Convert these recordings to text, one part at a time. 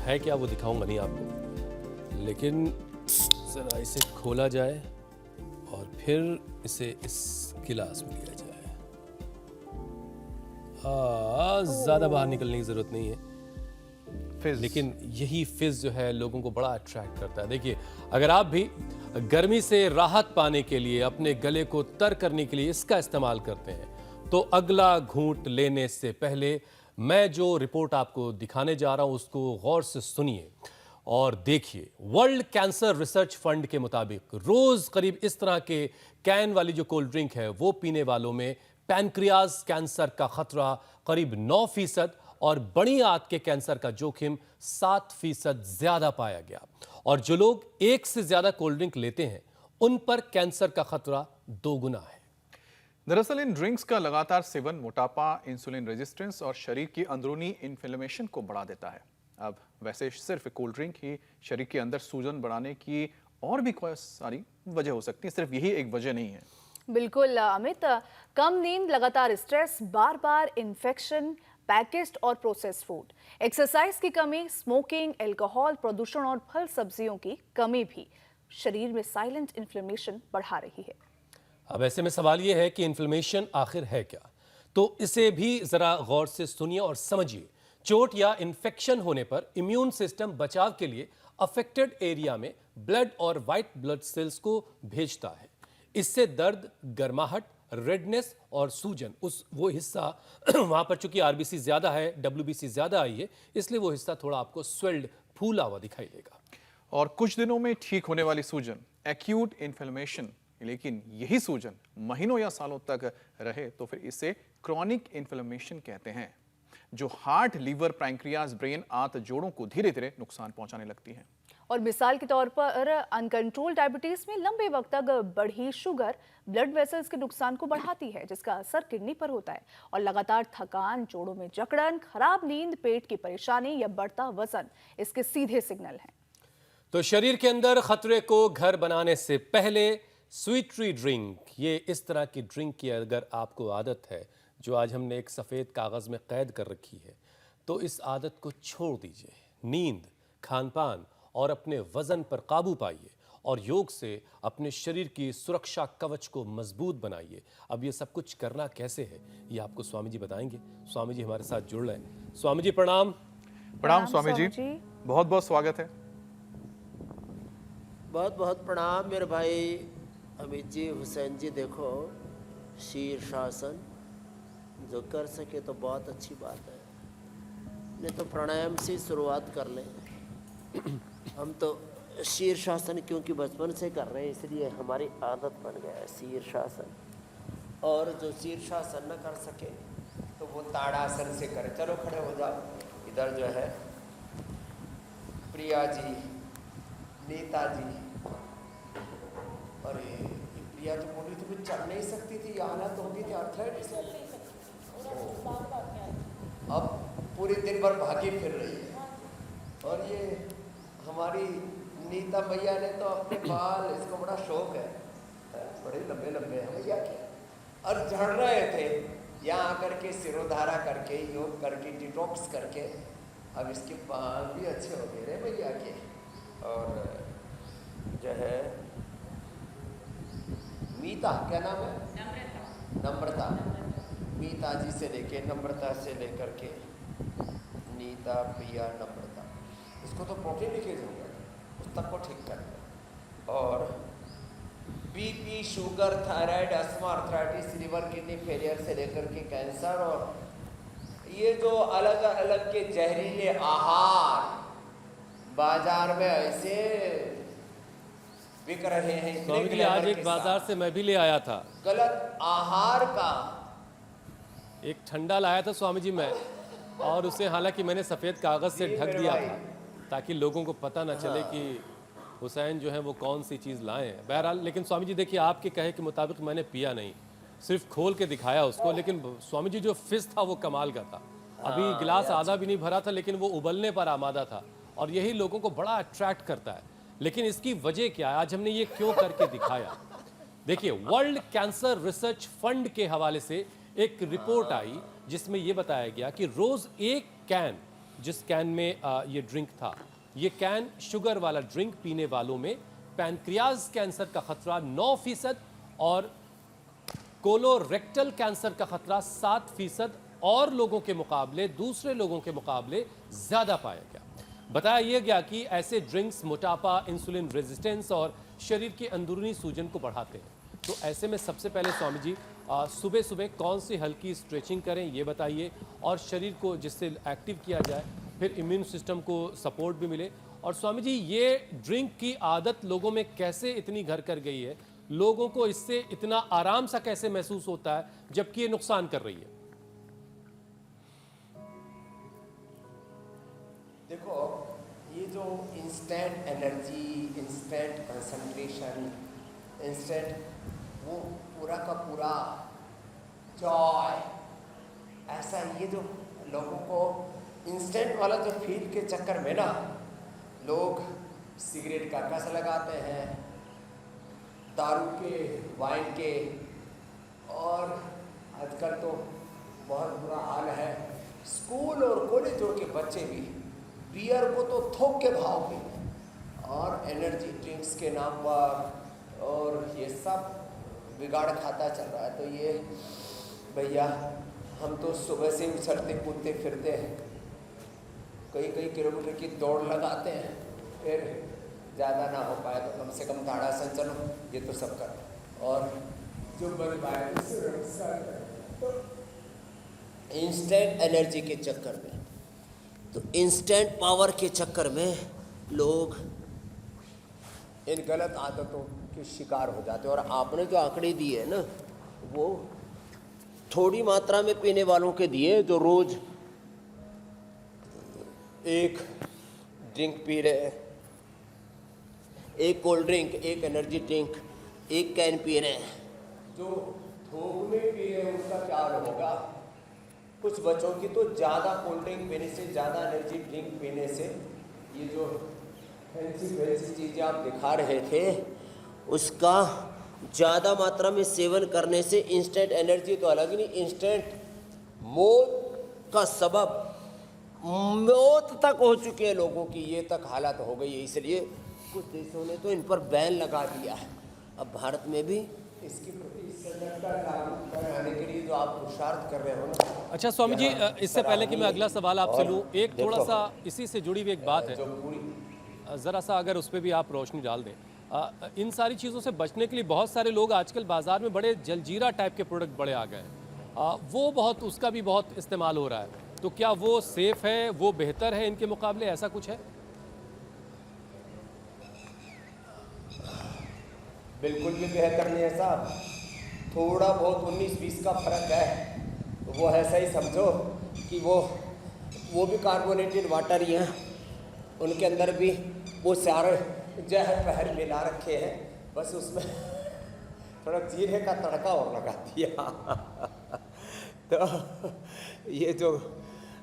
है क्या वो दिखाऊंगा नहीं आपको, लेकिन ज़रा इसे खोला जाए और फिर इसे इस गिलास में लिया जाए। ज़्यादा बाहर निकलने की ज़रूरत नहीं है, लेकिन यही फिज जो है लोगों को बड़ा अट्रैक्ट करता है। देखिए, अगर आप भी गर्मी से राहत पाने के लिए, अपने गले को तर करने के लिए इसका इस्तेमाल करते हैं, तो अगला घूंट लेने से पहले मैं जो रिपोर्ट आपको दिखाने जा रहा हूं उसको गौर से सुनिए और देखिए। वर्ल्ड कैंसर रिसर्च फंड के मुताबिक रोज करीब इस तरह के कैन वाली जो कोल्ड ड्रिंक है वो पीने वालों में पैनक्रियाज कैंसर का खतरा करीब 9% और बड़ी आंत के कैंसर का जोखिम 7% ज्यादा पाया गया। और जो लोग एक से ज्यादा कोल्ड ड्रिंक लेते हैं उन पर कैंसर का खतरा 2 गुना है। दरअसल इन ड्रिंक्स का लगातार सेवन मोटापा, इंसुलिन रेजिस्टेंस और शरीर की अंदरूनी इन्फ्लेमेशन को बढ़ा देता है। अब वैसे सिर्फ कोल्ड ड्रिंक ही शरीर के अंदर सूजन बढ़ाने की और भी कोई सारी वजह हो सकती है, सिर्फ यही एक वजह नहीं है। बिल्कुल अमित, कम नींद, लगातार स्ट्रेस, बार बार इन्फेक्शन, पैकेज्ड और प्रोसेस्ड फूड, एक्सरसाइज की कमी, स्मोकिंग, अल्कोहल, प्रदूषण और फल सब्जियों की कमी भी शरीर में साइलेंट इन्फ्लेमेशन बढ़ा रही है। अब ऐसे में सवाल यह है कि इन्फ्लेमेशन आखिर है क्या, तो इसे भी जरा गौर से सुनिए और समझिए। चोट या इन्फेक्शन होने पर इम्यून सिस्टम बचाव के लिए अफेक्टेड एरिया में ब्लड और व्हाइट ब्लड सेल्स को भेजता है। इससे दर्द, गर्माहट, रेडनेस और सूजन, वो हिस्सा वहां पर चूंकि आरबीसी ज्यादा है, डब्ल्यूबीसी ज्यादा आई है, इसलिए वो हिस्सा थोड़ा आपको स्वेल्ड, फूला हुआ दिखाई देगा। और कुछ दिनों में ठीक होने वाली सूजन एक्यूट इन्फ्लेमेशन, लेकिन यही सूजन महीनों या सालों तक रहे तो फिर इसे क्रॉनिक इन्फ्लेमेशन कहते हैं, जो हार्ट, लीवर, पैंक्रियाज, ब्रेन, आंत, जोड़ों को धीरे धीरे नुकसान पहुंचाने लगती है। और मिसाल के तौर पर अनकंट्रोल डायबिटीज में लंबे वक्त तक बढ़ी शुगर ब्लड वेसल्स के नुकसान को बढ़ाती है, जिसका असर किडनी पर होता है। और लगातार थकान, जोड़ों में जकड़न, खराब नींद, पेट की परेशानी या बढ़ता वजन इसके सीधे सिग्नल हैं। तो शरीर के अंदर खतरे को घर बनाने से पहले स्वीटरी ड्रिंक, ये इस तरह की ड्रिंक की अगर आपको आदत है, जो आज हमने एक सफ़ेद कागज़ में कैद कर रखी है, तो इस आदत को छोड़ दीजिए। नींद, खानपान और अपने वजन पर काबू पाइए और योग से अपने शरीर की सुरक्षा कवच को मजबूत बनाइए। अब ये सब कुछ करना कैसे है, ये आपको स्वामी जी बताएंगे। स्वामी जी हमारे साथ जुड़ रहे हैं। स्वामी जी प्रणाम। प्रणाम स्वामी जी, बहुत बहुत स्वागत है। बहुत बहुत प्रणाम मेरे भाई अमित जी, हुसैन जी। देखो, शीर्षासन जो कर सके तो बहुत अच्छी बात है, नहीं तो प्राणायाम से शुरुआत कर लें। हम तो शीर्षासन क्योंकि बचपन से कर रहे हैं, इसलिए हमारी आदत बन गया है शीर्षासन। और जो शीर्षासन न कर सके तो वो ताड़ासन से करे। चलो खड़े हो जाओ। इधर जो है प्रिया जी, नीता जी, और ये प्रिया तो बोली थी कुछ चढ़ नहीं सकती थी, आना तो होगी थी आर्थराइटिस। अब पूरे दिन भर भागी फिर रही है। और ये हमारी नीता भैया ने तो अपने बाल, इसको बड़ा शौक है, बड़े लंबे लंबे हैं भैया के, और झड़ रहे थे। यहाँ आकर के सिरोधारा करके, योग करके, डिटॉक्स करके अब इसके बाल भी अच्छे हो गए रे भैया के। और जो है मीता, क्या नाम है? नम्रता। मीता जी से लेके, नम्रता से लेकर के नीता, प्रिया, नम्रता, इसको तो प्रोटीन लीकेज हो गया, पुस्तक को ठीक कर दिया। और BP, sugar, thyroid, asthma, arthritis, liver, kidney failure से लेकर के कैंसर, और ये जो अलग अलग के जहरीले आहार बाजार में ऐसे बिक रहे हैं। स्वामी जी, आज एक बाजार से मैं भी ले आया था, गलत आहार का एक ठंडा लाया था स्वामी जी मैं, और उसे हालांकि मैंने सफ़ेद कागज़ से ढक दिया था ताकि लोगों को पता ना चले कि हुसैन जो है वो कौन सी चीज़ लाए हैं। बहरहाल, लेकिन स्वामी जी देखिए, आपके कहे के मुताबिक मैंने पिया नहीं, सिर्फ खोल के दिखाया उसको। लेकिन स्वामी जी जो फिज था वो कमाल का था। अभी गिलास आधा भी नहीं भरा था, लेकिन वो उबलने पर आमादा था, और यही लोगों को बड़ा अट्रैक्ट करता है। लेकिन इसकी वजह क्या है, आज हमने ये क्यों करके दिखाया। देखिए, वर्ल्ड कैंसर रिसर्च फंड के हवाले से एक रिपोर्ट आई जिसमें यह बताया गया कि रोज एक कैन जिस कैन में ये ड्रिंक था, ये कैन शुगर वाला ड्रिंक पीने वालों में पैनक्रियाज कैंसर का खतरा 9% और कोलोरेक्टल कैंसर का खतरा 7% और लोगों के मुकाबले, दूसरे लोगों के मुकाबले ज़्यादा पाया गया। बताया यह गया कि ऐसे ड्रिंक्स मोटापा, इंसुलिन रेजिस्टेंस और शरीर की अंदरूनी सूजन को बढ़ाते हैं। तो ऐसे में सबसे पहले स्वामी जी सुबह सुबह कौन सी हल्की स्ट्रेचिंग करें ये बताइए, और शरीर को जिससे एक्टिव किया जाए, फिर इम्यून सिस्टम को सपोर्ट भी मिले। और स्वामी जी ये ड्रिंक की आदत लोगों में कैसे इतनी घर कर गई है, लोगों को इससे इतना आराम सा कैसे महसूस होता है जबकि ये नुकसान कर रही है? देखो, ये जो instant energy, instant concentration, instant वो पूरा का पूरा जॉय, ऐसा ये जो लोगों को इंस्टेंट वाला जो फील के चक्कर में ना लोग सिगरेट का कस लगाते हैं, दारू के, वाइन के, और आजकल तो बहुत बुरा हाल है, स्कूल और कॉलेजों के बच्चे भी बियर को तो थोक के भाव में और एनर्जी ड्रिंक्स के नाम पर और ये सब बिगाड़ खाता चल रहा है। तो ये भैया हम तो सुबह से उछलते कूदते फिरते हैं, कई किलोमीटर की दौड़ लगाते हैं, फिर ज़्यादा ना हो पाए तो कम से कम ताड़ासन चलो, ये तो सब कर, और जो बन पाए तो इंस्टेंट एनर्जी के चक्कर में, तो इंस्टेंट पावर के चक्कर में लोग इन गलत आदतों के शिकार हो जाते हैं। और आपने जो आंकड़े दिए हैं ना, वो थोड़ी मात्रा में पीने वालों के दिए, जो रोज एक ड्रिंक पी रहे हैं, एक कोल्ड ड्रिंक, एक एनर्जी ड्रिंक, एक कैन पी रहे हैं, जो थोक में पी रहे हैं उसका क्या हाल होगा। कुछ बच्चों की तो ज़्यादा कोल्ड ड्रिंक पीने से, ज़्यादा एनर्जी ड्रिंक पीने से, ये जो फैंसी चीज़ें आप दिखा रहे थे, उसका ज़्यादा मात्रा में सेवन करने से इंस्टेंट एनर्जी तो अलग नहीं, इंस्टेंट मौत का सबब, मौत तक हो चुके हैं लोगों की, ये तक हालत हो गई है। इसलिए कुछ देशों ने तो इन पर बैन लगा दिया है। अब भारत में भी इसके प्रति सजगता लागू कराने के लिए जो आप पुरुषार्थ कर रहे हो ना। अच्छा स्वामी जी, इससे पहले कि मैं अगला सवाल आपसे लूँ, एक थोड़ा सा इसी से जुड़ी हुई एक बात है, ज़रा सा अगर उस पर भी आप रोशनी डाल दें। इन सारी चीज़ों से बचने के लिए बहुत सारे लोग आजकल बाज़ार में बड़े जलजीरा टाइप के प्रोडक्ट बड़े आ गए हैं, वो बहुत, उसका भी बहुत इस्तेमाल हो रहा है, तो क्या वो सेफ़ है, वो बेहतर है इनके मुकाबले, ऐसा कुछ है? बिल्कुल भी बेहतर नहीं है साहब, थोड़ा बहुत 19-20 का फर्क है, तो वो ऐसा ही समझो कि वो भी कार्बोनेटेड वाटर ही हैं, उनके अंदर भी वो सारे जहर पहर मिला रखे हैं, बस उसमें थोड़ा जीरे का तड़का और लगा दिया। तो ये जो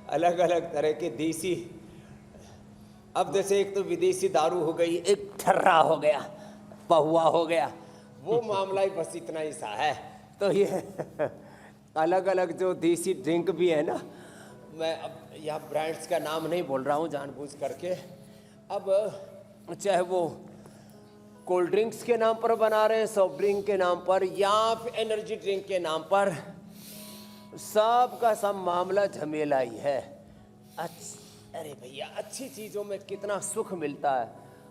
अलग अलग तरह के देसी, अब जैसे एक तो विदेशी दारू हो गई, एक ठर्रा हो गया, पहुआ हो गया, वो मामला ही बस इतना ही सा है। तो ये अलग अलग जो देसी ड्रिंक भी है ना, मैं अब यहाँ ब्रांड्स का नाम नहीं बोल रहा हूँ जानबूझ करके, अब चाहे वो कोल्ड ड्रिंक्स के नाम पर बना रहे हैं, सॉफ्ट ड्रिंक के नाम पर, या फिर एनर्जी ड्रिंक के नाम पर, सब का सब मामला झमेला ही है। अरे भैया, अच्छी चीज़ों में कितना सुख मिलता है।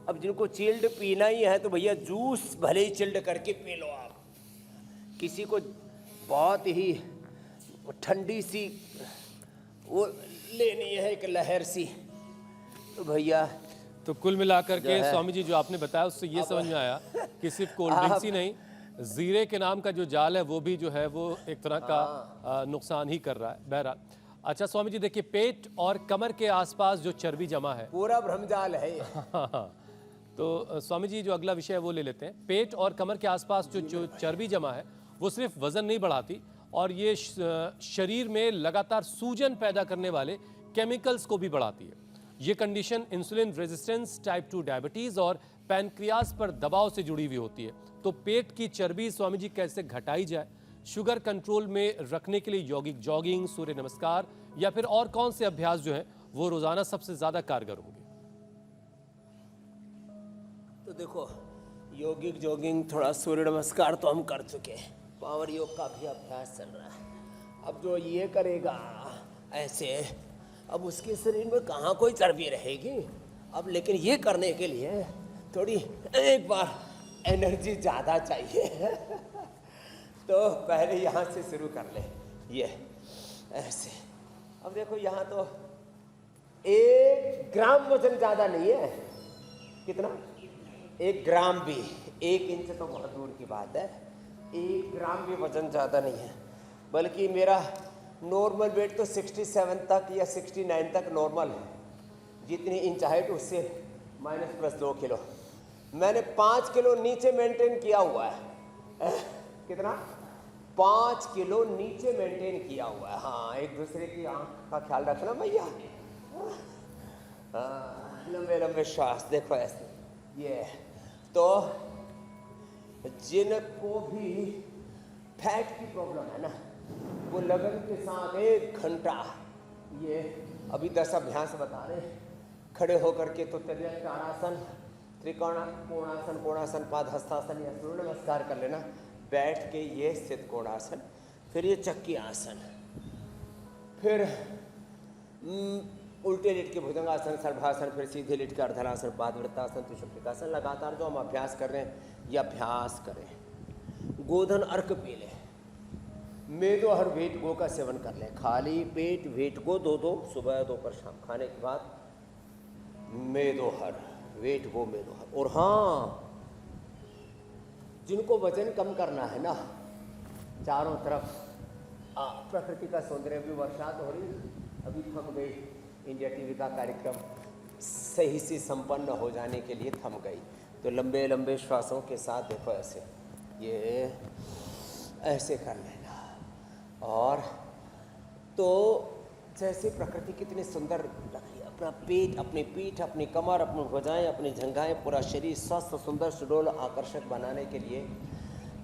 अब जिनको चिल्ड पीना ही है तो भैया जूस भले ही चिल्ड करके पी लो आप, किसी को बहुत ही ठंडी सी वो लेनी है, एक लहर सी, तो भैया। तो कुल मिलाकर के स्वामी जी जो आपने बताया उससे ये समझ में आया कि सिर्फ कोल्ड ड्रिंक्स ही नहीं, जीरे के नाम का जो जाल है वो भी जो है वो एक तरह का नुकसान ही कर रहा है। बहरहाल, अच्छा स्वामी जी देखिए, पेट और कमर के आसपास जो चर्बी जमा है, पूरा भ्रमजाल है। तो स्वामी जी जो अगला विषय है वो ले लेते हैं। पेट और कमर के आसपास जो चर्बी जमा है वो सिर्फ वजन नहीं बढ़ाती, और ये शरीर में लगातार सूजन पैदा करने वाले केमिकल्स को भी बढ़ाती है। ये condition insulin resistance, type 2 diabetes और पैनक्रियाज पर दबाव से जुड़ी हुई होती है। तो पेट की चर्बी स्वामी जी कैसे घटाई जाए, शुगर कंट्रोल में रखने के लिए यौगिक जॉगिंग, सूर्य नमस्कार या फिर और कौन से अभ्यास जो हैं वो रोजाना सबसे ज्यादा कारगर होंगे। तो देखो, योगिक जॉगिंग, थोड़ा सूर्य नमस्कार तो हम कर चुके हैं, पावर योग का भी अभ्यास चल रहा है। अब जो ये करेगा ऐसे, अब उसके शरीर में कहाँ कोई चर्बी रहेगी अब, लेकिन ये करने के लिए थोड़ी एक बार एनर्जी ज़्यादा चाहिए तो पहले यहाँ से शुरू कर ले, ये ऐसे। अब देखो यहाँ तो 1 ग्राम वजन ज़्यादा नहीं है, कितना, 1 ग्राम भी, 1 इंच तो बहुत दूर की बात है, 1 ग्राम भी वजन ज़्यादा नहीं है। बल्कि मेरा नॉर्मल वेट तो 67 तक या 69 तक नॉर्मल है, जितनी इंच हाइट उससे -+2 किलो। मैंने 5 किलो नीचे मेंटेन किया हुआ है, कितना, 5 किलो नीचे मेंटेन किया हुआ है। हाँ, एक दूसरे की आँख का ख्याल रखना भैया। लंबे लंबे श्वास, देखो ऐसे, ये तो जिनको भी फैट की प्रॉब्लम है ना, वो लगन के साथ 1 घंटा, ये अभी 10 अभ्यास बता रहे, खड़े होकर के तो त्रिकोणासन, कोणासन, कोणासन, पादहस्तासन या सूर्य नमस्कार कर लेना, बैठ के ये स्थित कोणासन, फिर ये चक्की आसन, फिर उल्टे लेट के भुजंगासन, सर्वासन, फिर सीधे लेट के अर्धनासन, पादवृत्तासन, त्रिशुक्रिकासन। लगातार जो हम अभ्यास कर रहे हैं ये अभ्यास करें। गोधन अर्क पी लें, मेदो हर वेट गो का सेवन कर लें, खाली पेट वेट गो 2 सुबह दोपहर शाम खाने के बाद मेदो हर वेट गो मेदो हर। और हाँ, जिनको वजन कम करना है ना, चारों तरफ प्रकृति का सौंदर्य, भी बरसात हो रही, अभी थम गई, इंडिया टीवी का कार्यक्रम सही से संपन्न हो जाने के लिए थम गई, तो लंबे लंबे श्वासों के साथ देखो ऐसे, ये ऐसे कर लेना। और तो जैसे प्रकृति कितनी सुंदर लग रही है, अपना पेट, अपनी पीठ, अपनी कमर, अपनी भुजाएं, अपनी जंघाएं, पूरा शरीर स्वस्थ, सुंदर, सुडौल, आकर्षक बनाने के लिए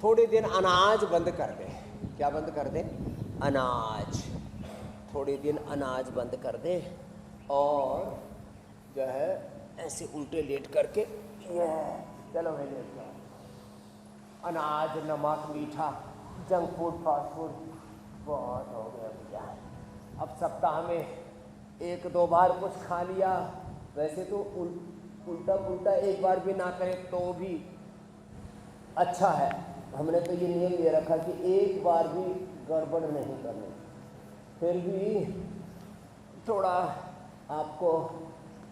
थोड़े दिन अनाज बंद कर दें। क्या बंद कर दें? अनाज। थोड़े दिन अनाज बंद कर दें और जो है ऐसे उल्टे लेट करके, चलो भाई लेट जाओ, अनाज, नमक, मीठा, जंक फूड, फास्ट फूड बहुत हो गया भैया। अब सप्ताह में 1-2 बार कुछ खा लिया, वैसे तो उल्टा पुल्टा एक बार भी ना करें तो भी अच्छा है। हमने तो ये नियम ले रखा कि एक बार भी गड़बड़ नहीं करनी। फिर भी थोड़ा आपको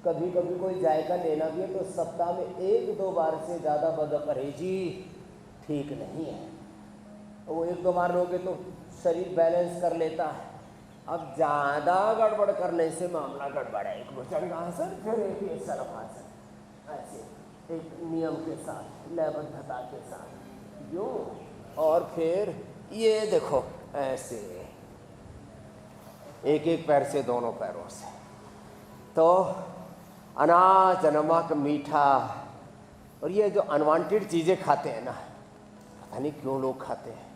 कभी कभी कोई जायका लेना भी है तो सप्ताह में 1-2 बार से ज़्यादा बदपरहेजी ठीक नहीं है। वो 1-2 बार लोगे तो शरीर बैलेंस कर लेता है। अब ज़्यादा गड़बड़ करने से मामला गड़बड़ है। एक भुजंगासन, फिर एक ये सर्वासन, ऐसे एक नियम के साथ, लयबद्धता के साथ यूँ, और फिर ये देखो ऐसे एक एक पैर से, दोनों पैरों से। तो अनाज, नमक, मीठा, और ये जो अनवांटेड चीज़ें खाते हैं ना, पता नहीं क्यों लोग खाते हैं,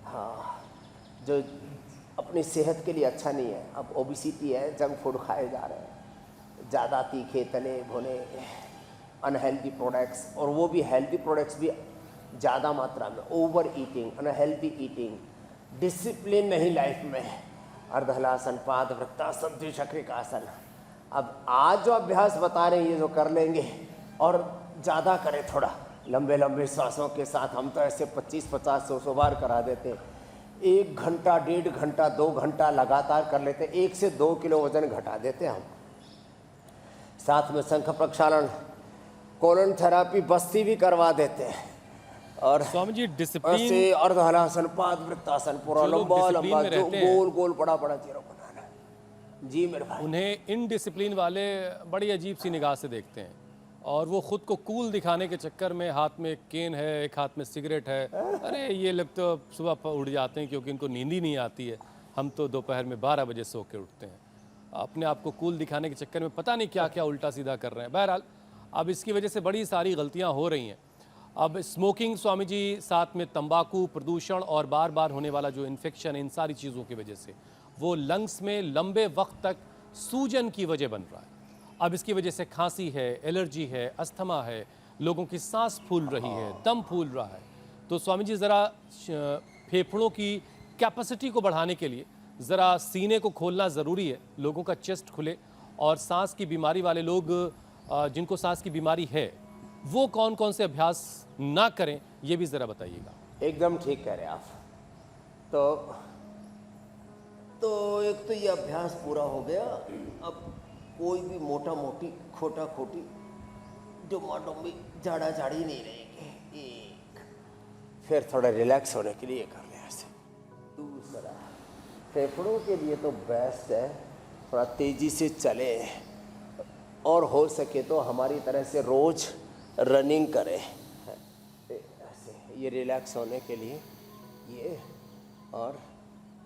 हाँ, जो अपनी सेहत के लिए अच्छा नहीं है। अब ओबिसिटी है, जंक फूड खाए जा रहे हैं, ज़्यादा तीखे, तले भुने, अनहेल्दी प्रोडक्ट्स, और वो भी हेल्दी प्रोडक्ट्स भी ज़्यादा मात्रा में, over eating, unhealthy eating, discipline नहीं लाइफ में, अर्धहलासन, पादवृत्तासन, त्रिशक्रिकासन। अब आज जो अभ्यास बता रहे हैं ये जो कर लेंगे और ज़्यादा करें, थोड़ा लंबे लंबे सांसों के साथ। हम तो ऐसे 25, 50, 100 बार करा देते हैं। 1 घंटा, 1.5 घंटा, 2 घंटा लगातार कर लेते हैं। 1 से 2 किलो वजन घटा देते हैं हम। साथ में शंख प्रक्षालन, कोलन थेरापी, बस्ती भी करवा देते हैं। और स्वामी जी डिसिप्लिन से अर्धहलासन, पादवृत्तासन, पूरा लंबा लंबा जो गोल गोल बड़ा बड़ा चेहरा बनाना। जी मेरे भाई, उन्हें इनडिसिप्लिन वाले बड़ी अजीब सी निगाह से देखते हैं और वो खुद को कूल दिखाने के चक्कर में हाथ में एक केन है, एक हाथ में सिगरेट है। अरे ये लोग तो सुबह उठ जाते हैं क्योंकि इनको नींद ही नहीं आती है। हम तो दोपहर में 12 बजे सो के उठते हैं। अपने आप को कूल दिखाने के चक्कर में पता नहीं क्या क्या उल्टा सीधा कर रहे हैं। बहरहाल अब इसकी वजह से बड़ी सारी गलतियाँ हो रही हैं। अब स्मोकिंग स्वामी जी, साथ में तंबाकू, प्रदूषण और बार बार होने वाला जो इन्फेक्शन है, इन सारी चीज़ों की वजह से वो लंग्स में लंबे वक्त तक सूजन की वजह बन रहा है। अब इसकी वजह से खांसी है, एलर्जी है, अस्थमा है, लोगों की सांस फूल रही है, दम फूल रहा है। तो स्वामी जी ज़रा फेफड़ों की कैपेसिटी को बढ़ाने के लिए ज़रा सीने को खोलना ज़रूरी है, लोगों का चेस्ट खुले, और सांस की बीमारी वाले लोग जिनको सांस की बीमारी है वो कौन कौन से अभ्यास ना करें, ये भी ज़रा बताइएगा। एकदम ठीक कह रहे हैं आप। तो एक तो ये अभ्यास पूरा हो गया। अब कोई भी मोटा मोटी खोटा खोटी जो माडोमी झाड़ा झाड़ी नहीं रहेगी। एक फिर थोड़ा रिलैक्स होने के लिए कर ले ऐसे। दूसरा, फेफड़ों के लिए तो बेस्ट है थोड़ा तेजी से चले, और हो सके तो हमारी तरह से रोज रनिंग करें ऐसे, ये रिलैक्स होने के लिए ये, और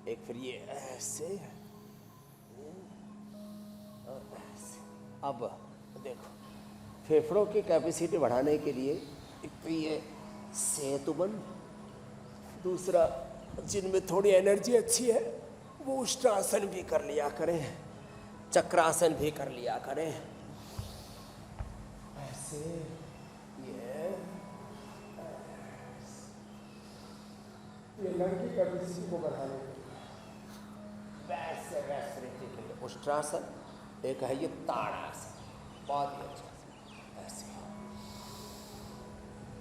एक फिर ये ऐसे और ऐसे। अब देखो, फेफड़ों की कैपेसिटी बढ़ाने के लिए एक तो ये सेतुबंद, दूसरा जिनमें थोड़ी एनर्जी अच्छी है वो उष्ट्रासन भी कर लिया करें, चक्रासन भी कर लिया करें ऐसे, ये लंग की कैपेसिटी को बढ़ाने के लिए वैसे वैसे के लिए उष्ट्रासन, एक है ये ताड़ासन, बहुत ही अच्छा ऐसे।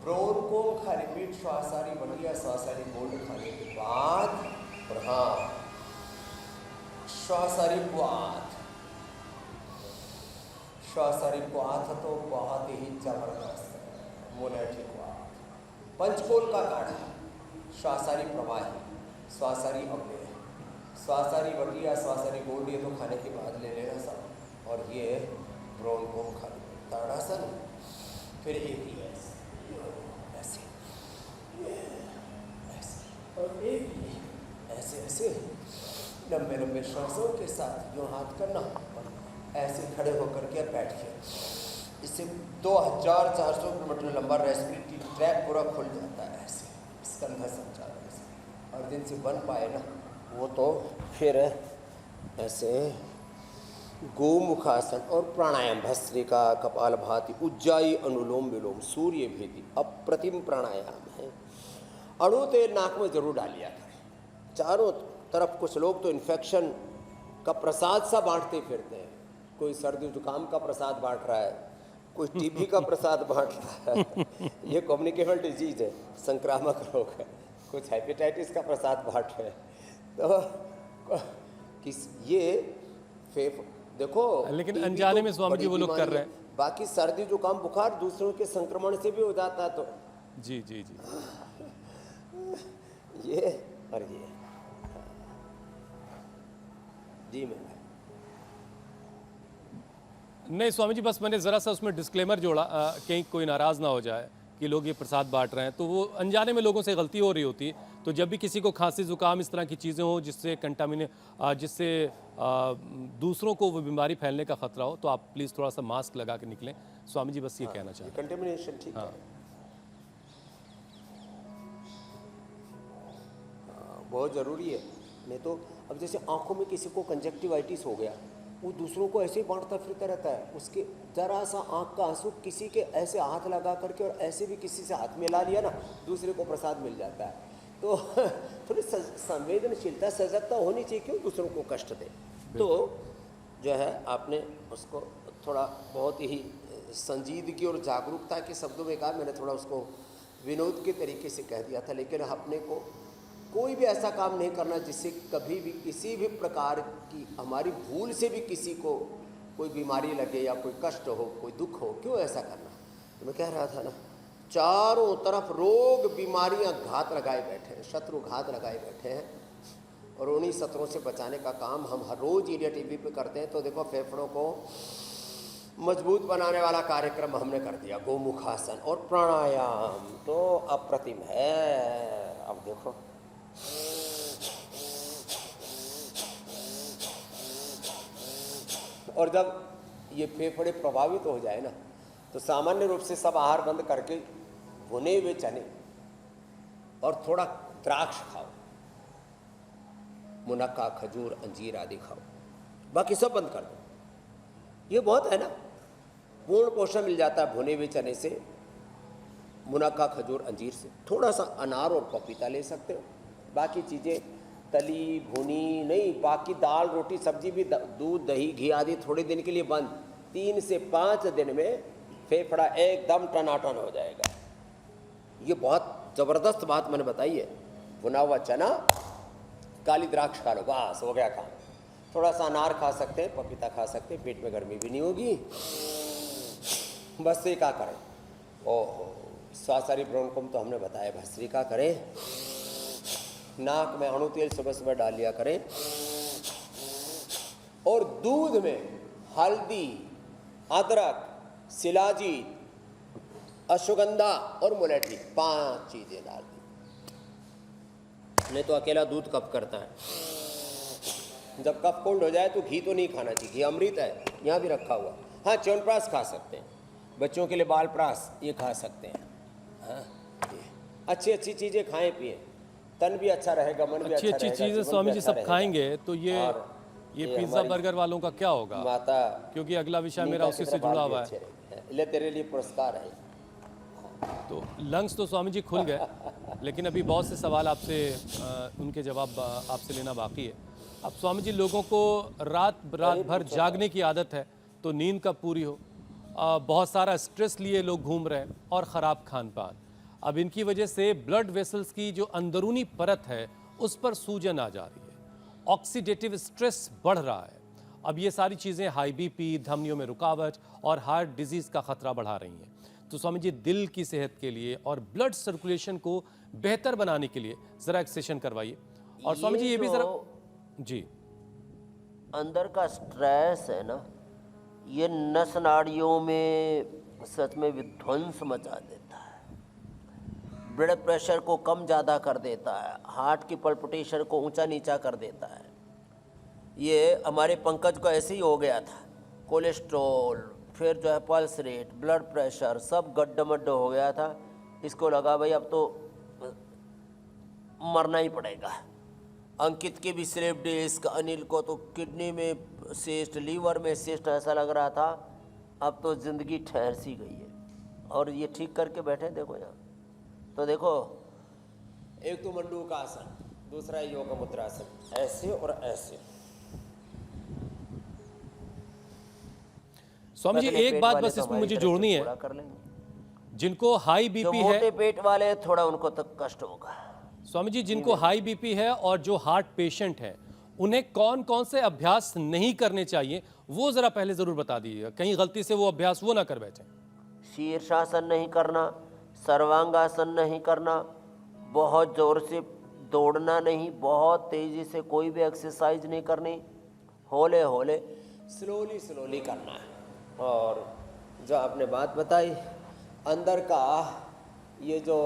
ब्रोंको खाली पीठ श्वासारी बढ़िया श्वासारी गोल्ड खाने के बाद, और हाँ श्वासारी क्वाथ, श्वासारी क्वाथ तो बहुत ही जबरदस्त है। मोनेटी क्वाथ, पंचकोल का काढ़ा, श्वासारी प्रवाही, श्वासारी अव्यय, श्वासारी बढ़िया, श्वासारी गोल्ड, ये तो खाने के बाद ले लेना सब। और ये ब्रोंको खाली ताड़ासन, फिर एक ही ऐसे और एक ऐसे ऐसे लंबे लंबे श्वासों के साथ यूँ हाथ करना और ऐसे खड़े होकर के बैठिए। इससे 2400 किलोमीटर लंबा रेस्पिरेटरी ट्रैक पूरा खुल जाता है ऐसे स्कंध संचालन से। और जिनसे बन पाए ना वो तो फिर ऐसे गोमुखासन और प्राणायाम, भस्त्रिका, कपालभाति, उज्जाई, अनुलोम विलोम, सूर्य भेदी अप्रतिम प्राणायाम है। अणु तेल नाक में जरूर डालिया करें चारों तरफ। कुछ लोग तो इन्फेक्शन का प्रसाद सा बांटते फिरते हैं, कोई सर्दी जुकाम का प्रसाद बांट रहा है, कोई टीबी का प्रसाद बांट रहा है। ये कम्युनिकेबल डिजीज है, संक्रामक रोग है। कुछ हेपेटाइटिस का प्रसाद बांट रहे हैं। तो ये देखो, लेकिन अनजाने में स्वामी जी वो लोग कर रहे हैं। बाकी सर्दी जुकाम बुखार दूसरों के संक्रमण से भी हो जाता है। तो जी जी जी, ये और ये जी मैं नहीं स्वामी जी, बस मैंने ज़रा सा उसमें डिस्क्लेमर जोड़ा, कहीं कोई नाराज़ ना हो जाए कि लोग ये प्रसाद बांट रहे हैं, तो वो अनजाने में लोगों से गलती हो रही होती है। तो जब भी किसी को खांसी जुकाम इस तरह की चीज़ें हो जिससे दूसरों को वो बीमारी फैलने का खतरा हो, तो आप प्लीज़ थोड़ा सा मास्क लगा के निकलें। स्वामी जी बस ये कहना चाहते हैं। कंटेमिनेशन ठीक है, बहुत ज़रूरी है। नहीं तो अब जैसे आंखों में किसी को कंजक्टिवाइटिस हो गया, वो दूसरों को ऐसे ही बांटता फिरता रहता है। उसके जरा सा आंख का आंसू किसी के ऐसे हाथ लगा करके और ऐसे भी किसी से हाथ मिला लिया ना, दूसरे को प्रसाद मिल जाता है। तो थोड़ी संवेदनशीलता, सजगता होनी चाहिए, क्यों दूसरों को कष्ट दे। तो जो है आपने उसको थोड़ा बहुत ही संजीदगी और जागरूकता के शब्दों में कहा, मैंने थोड़ा उसको विनोद के तरीके से कह दिया था। लेकिन अपने को कोई भी ऐसा काम नहीं करना जिससे कभी भी किसी भी प्रकार की हमारी भूल से भी किसी को कोई बीमारी लगे या कोई कष्ट हो, कोई दुख हो। क्यों ऐसा करना। तो मैं कह रहा था ना, चारों तरफ रोग बीमारियां घात लगाए बैठे हैं, शत्रु घात लगाए बैठे हैं, और उन्हीं शत्रुओं से बचाने का काम हम हर रोज इंडिया टीवी पे करते हैं। तो देखो, फेफड़ों को मजबूत बनाने वाला कार्यक्रम हमने कर दिया, गोमुखासन और प्राणायाम तो अप्रतिम है। अब देखो, और जब ये फेफड़े प्रभावित हो जाए ना, तो सामान्य रूप से सब आहार बंद करके भुने हुए चने और थोड़ा द्राक्ष खाओ, मुनक्का, खजूर, अंजीर आदि खाओ। बाकी सब बंद कर दो। ये बहुत है ना। पूर्ण पोषण मिल जाता है भुने हुए चने से, मुनक्का, खजूर, अंजीर से। थोड़ा सा अनार और पपीता ले सकते हो। बाकी चीज़ें तली भुनी नहीं, बाकी दाल रोटी सब्जी भी दूध दही घी आदि थोड़े दिन के लिए बंद। 3 से 5 दिन में फेफड़ा एकदम टनाटन हो जाएगा। ये बहुत ज़बरदस्त बात मैंने बताई है। भुना हुआ चना, काली द्राक्ष खा लो, बस हो गया काम। थोड़ा सा अनार खा सकते हैं, पपीता खा सकते हैं, पेट में गर्मी भी नहीं होगी। बस ये क्या करें, ओहो स्वासारी ब्रोंकोम तो हमने बताया, भस्त्रिका करें, नाक में अणु तेल सुबह सुबह डाल लिया करें, और दूध में हल्दी, अदरक, शिलाजीत, अश्वगंधा और मुलेठी 5 चीजें डाल दी। नहीं तो अकेला दूध कफ करता है। जब कफ कोल्ड हो जाए तो घी तो नहीं खाना चाहिए, घी अमृत है, यहाँ भी रखा हुआ। हाँ, च्यवनप्राश खा सकते हैं, बच्चों के लिए बाल प्राश ये खा सकते हैं। हाँ, अच्छी अच्छी चीज़ें खाएं पिए, तन भी अच्छा रहेगा, मन भी अच्छा रहेगा। अच्छी चीज़ें स्वामी जी सब खाएंगे तो ये पिज्ज़ा बर्गर वालों का क्या होगा? माता, क्योंकि अगला विषय मेरा उसी से जुड़ा हुआ है। ले तेरे लिए पुरस्कार है। तो लंग्स तो स्वामी जी खुल गए, लेकिन अभी बहुत से सवाल आपसे उनके जवाब आपसे लेना बाकी है। अब स्वामी जी, लोगों को रात भर जागने की आदत है, तो नींद कब पूरी हो? बहुत सारा स्ट्रेस लिए लोग घूम रहे हैं और ख़राब खान पान। अब इनकी वजह से ब्लड वेसल्स की जो अंदरूनी परत है उस पर सूजन आ जा रही है, ऑक्सीडेटिव स्ट्रेस बढ़ रहा है। अब ये सारी चीज़ें हाई बीपी, धमनियों में रुकावट और हार्ट डिजीज़ का खतरा बढ़ा रही हैं। तो स्वामी जी, दिल की सेहत के लिए और ब्लड सर्कुलेशन को बेहतर बनाने के लिए ज़रा एक सेशन करवाइए। और स्वामी जी ये भी ज़रा जी, अंदर का स्ट्रेस है ना, ये नस नाड़ियों में सच में विध्वंस मचा देता है, ब्लड प्रेशर को कम ज़्यादा कर देता है, हार्ट की पल्पिटेशन को ऊंचा नीचा कर देता है। ये हमारे पंकज को ऐसे ही हो गया था, कोलेस्ट्रॉल, फिर जो है पल्स रेट, ब्लड प्रेशर सब गड्ढा हो गया था। इसको लगा भाई अब तो मरना ही पड़ेगा। अंकित के भी स्लिप डिस्क, अनिल को तो किडनी में सिस्ट, लीवर में सिस्ट ऐसा लग रहा था। अब तो ज़िंदगी ठहर सी गई है और ये ठीक करके बैठे। देखो यहाँ तो देखो, एक तो मंडू का आसन, दूसरा योग मुद्रासन, ऐसे और ऐसे। स्वामी जी एक बात बस इसमें मुझे जोड़नी है, जिनको हाई बीपी है, मोटे पेट वाले थोड़ा उनको तक कष्ट होगा। स्वामी जी जिनको हाई बीपी है और जो हार्ट पेशेंट है, उन्हें कौन कौन से अभ्यास नहीं करने चाहिए वो जरा पहले जरूर बता दीजिएगा, कहीं गलती से वो अभ्यास वो ना कर बैठे। शीर्षासन नहीं करना, सर्वांगासन नहीं करना, बहुत जोर से दौड़ना नहीं, बहुत तेजी से कोई भी एक्सरसाइज नहीं करनी, हौले हौले स्लोली स्लोली करना है। और जो आपने बात बताई, अंदर का ये जो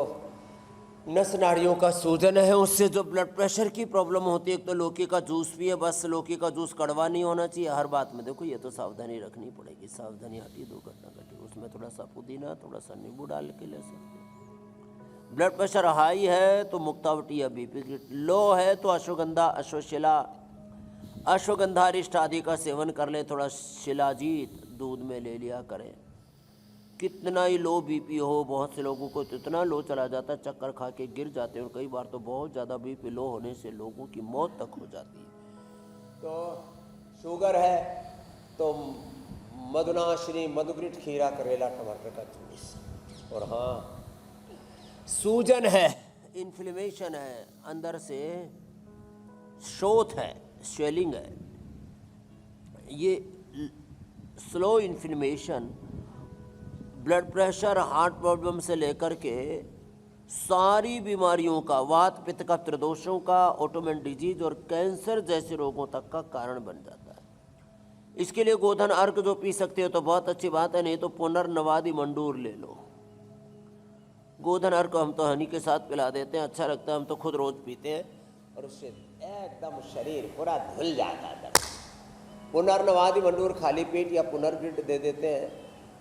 नस नाड़ियों का सूजन है, उससे जो ब्लड प्रेशर की प्रॉब्लम होती है, एक तो लौकी का जूस पिए, बस लौकी का जूस कड़वा नहीं होना चाहिए हर बात में। देखो ये तो सावधानी रखनी पड़ेगी, सावधानी हटी दुर्घटना घटी। उसमें थोड़ा सा पुदीना, थोड़ा सा नींबू डाल के ले सकते हैं। ब्लड प्रेशर हाई है तो मुक्तावटी या बीपी किट, लो है तो अश्वगंधा, अश्वशिला, अश्वगंधारिष्ट आदि का सेवन कर लें। थोड़ा शिलाजीत दूध में ले लिया करें। कितना ही लो बीपी हो, बहुत से लोगों को तो इतना लो चला जाता है चक्कर खा के गिर जाते हैं, और कई बार तो बहुत ज़्यादा बीपी लो होने से लोगों की मौत तक हो जाती है। तो शुगर है तो मधुनाशिनी, मधुग्रिट, खीरा, करेला, टमाटर का जूस। और हाँ, सूजन है, इन्फ्लेमेशन है, अंदर से शोथ है, स्वेलिंग है, ये slow inflammation blood pressure, heart problem से लेकर के सारी बीमारियों का, वात पित्त का, त्रिदोषों का, ऑटोइम्यून डिजीज और कैंसर जैसे रोगों तक का कारण बन जाता है। इसके लिए गोधन अर्क जो पी सकते हो तो बहुत अच्छी बात है, नहीं तो पुनर्नवादी मंडूर ले लो। गोधन अर्क हम तो हनी के साथ पिला देते हैं, अच्छा लगता है, हम तो खुद रोज पीते हैं और उससे एकदम शरीर पूरा धुल जाता है। पुनर्नवादी मंडूर खाली पेट या पुनर्ग्रिड दे देते हैं,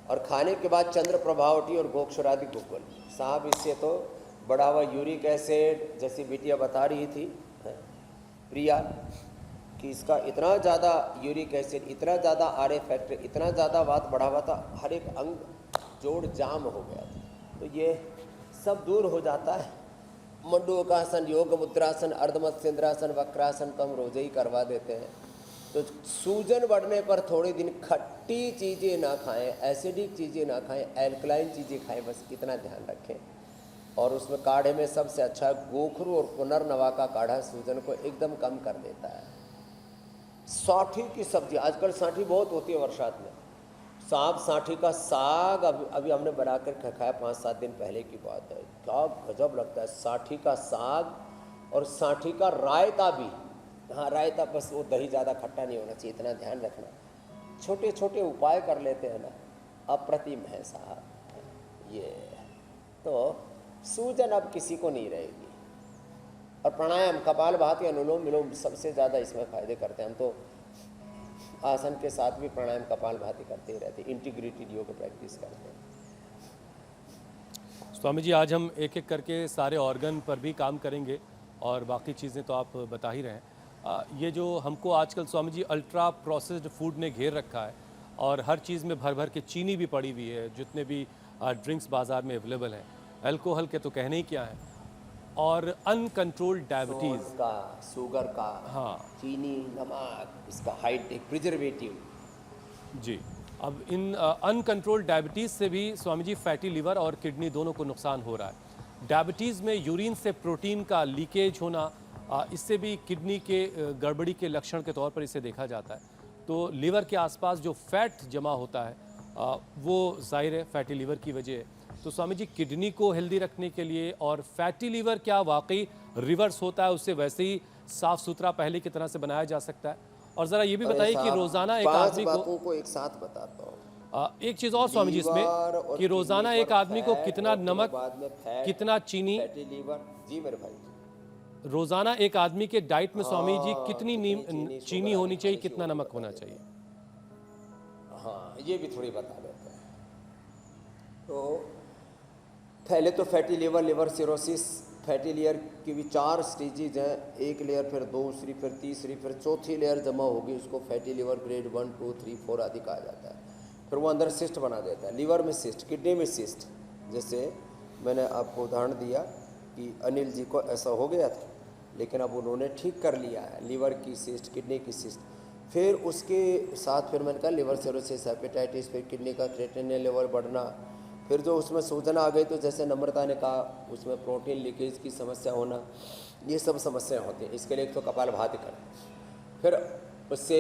और खाने के बाद चंद्र प्रभावटी और गोक्षरादि गुग्गल। साहब इससे तो बढ़ा हुआ यूरिक एसिड, जैसी बिटिया बता रही थी प्रिया, कि इसका इतना ज़्यादा यूरिक एसिड, इतना ज़्यादा आर ए फैक्टर, इतना ज़्यादा वात बढ़ा हुआ था, हर एक अंग जोड़ जाम हो गया था। तो ये सब दूर हो जाता है। मंडूकासन, योग मुद्रासन, अर्धमत्स्येंद्रासन, वक्रासन तो हम रोज ही करवा देते हैं। तो सूजन बढ़ने पर थोड़े दिन खट्टी चीज़ें ना खाएं, एसिडिक चीज़ें ना खाएं, एल्कलाइन चीज़ें खाएं, बस इतना ध्यान रखें। और उसमें काढ़े में सबसे अच्छा गोखरू और पुनर्नवा का काढ़ा सूजन को एकदम कम कर देता है। सांठी की सब्जी, आजकल सांठी बहुत होती है बरसात में। सांप सांठी का साग अभी हमने बनाकर खाया 5-7 दिन पहले की बात है, क्या गजब लगता है। सांठी का साग और सांठी का रायता भी। हाँ, रायता बस वो दही ज़्यादा खट्टा नहीं होना चाहिए, इतना ध्यान रखना। छोटे छोटे उपाय कर लेते हैं ना, अप्रतिम है साहब ये। तो सूजन अब किसी को नहीं रहेगी। और प्राणायाम, कपालभाति, अनुलोम विलोम सबसे ज़्यादा इसमें फ़ायदे करते हैं। हम तो आसन के साथ भी प्राणायाम कपालभाति करते ही रहते हैं, इंटीग्रेटेड योग प्रैक्टिस करते हैं। स्वामी जी, आज हम एक एक करके सारे ऑर्गन पर भी काम करेंगे और बाकी चीज़ें तो आप बता ही रहे हैं। ये जो हमको आजकल Swami ji ultra processed food ने घेर रखा है और हर चीज़ में भर भर के चीनी भी पड़ी हुई है, जितने भी ड्रिंक्स बाज़ार में अवेलेबल हैं, अल्कोहल के तो कहने ही क्या है, और अनकंट्रोल्ड डायबिटीज़ का, शुगर का, हाँ, चीनी, नमक, इसका हाइटेक प्रिजर्वेटिव। जी। अब इन अनकंट्रोल्ड डायबिटीज़ से भी स्वामी जी फैटी लिवर और किडनी दोनों को नुकसान हो रहा है। डायबिटीज़ में यूरिन से प्रोटीन का लीकेज होना, इससे भी किडनी के गड़बड़ी के लक्षण के तौर पर इसे देखा जाता है। तो लिवर के आसपास जो फैट जमा होता है वो जाहिर है फैटी लिवर की वजह है। तो स्वामी जी, किडनी को हेल्दी रखने के लिए और फैटी लिवर क्या वाकई रिवर्स होता है, उससे वैसे ही साफ सुथरा पहले की तरह से बनाया जा सकता है? और ज़रा ये भी बताइए कि रोज़ाना एक आदमी को एक साथ बताता हूँ। एक चीज़ और स्वामी जी इसमें, कि रोज़ाना एक आदमी को कितना नमक, कितना चीनी, फैटी लीवर, जी मेरे भाई, रोज़ाना एक आदमी के डाइट में स्वामी जी कितनी चीनी होनी चाहिए, कितना नमक होना चाहिए? हाँ, ये भी थोड़ी बता देते हैं। तो पहले तो fatty liver, liver cirrhosis, fatty layer की भी 4 स्टेजेज हैं। एक लेयर, फिर दूसरी, फिर तीसरी, फिर चौथी लेयर जमा होगी, उसको फैटी लिवर ग्रेड 1, 2, 3, 4 आदि कहा जाता है। फिर वो अंदर सिस्ट बना देता है, लिवर में सिस्ट, किडनी में सिस्ट। जैसे मैंने आपको उदाहरण दिया कि अनिल जी को ऐसा हो गया था, लेकिन अब उन्होंने ठीक कर लिया है, लिवर की सिस्ट, किडनी की सिस्ट। फिर उसके साथ फिर मैंने कहा लिवर सिरोसिस, हेपेटाइटिस, फिर किडनी का क्रिएटिनिन लेवल बढ़ना, फिर जो उसमें सूजन आ गई, तो जैसे नम्रता ने कहा उसमें प्रोटीन लीकेज की समस्या होना, ये सब समस्याएं होती हैं। इसके लिए एक तो कपालभाति करें, फिर उससे